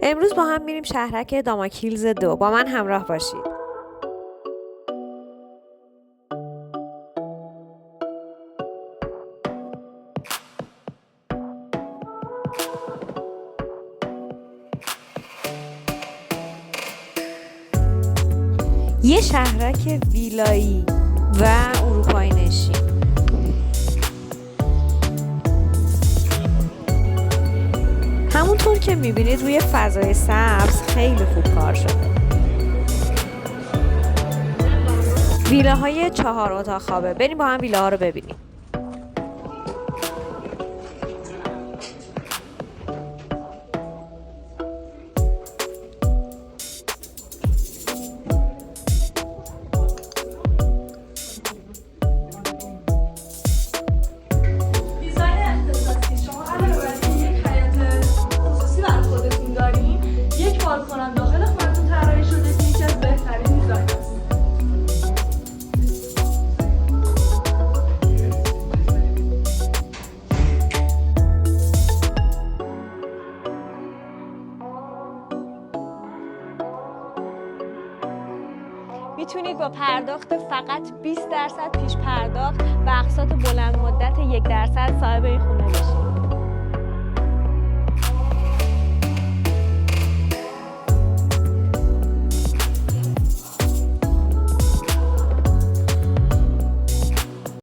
امروز با هم میریم شهرک داماکیلز 2. با من همراه باشید. یه شهرک ویلایی و اروپایی نشین. همونطور که میبینید روی فضای سبز خیلی خوب کار شده. ویلاهای 4 اتاق خوابه. بریم با هم ویلاها رو ببینیم. بالکن داخل خونتون طراحی شده که یکی از بهترین دیزاین است. میتونید با پرداخت فقط 20% پیش پرداخت و اقساط بلند مدت 1% صاحب این خونه بشید.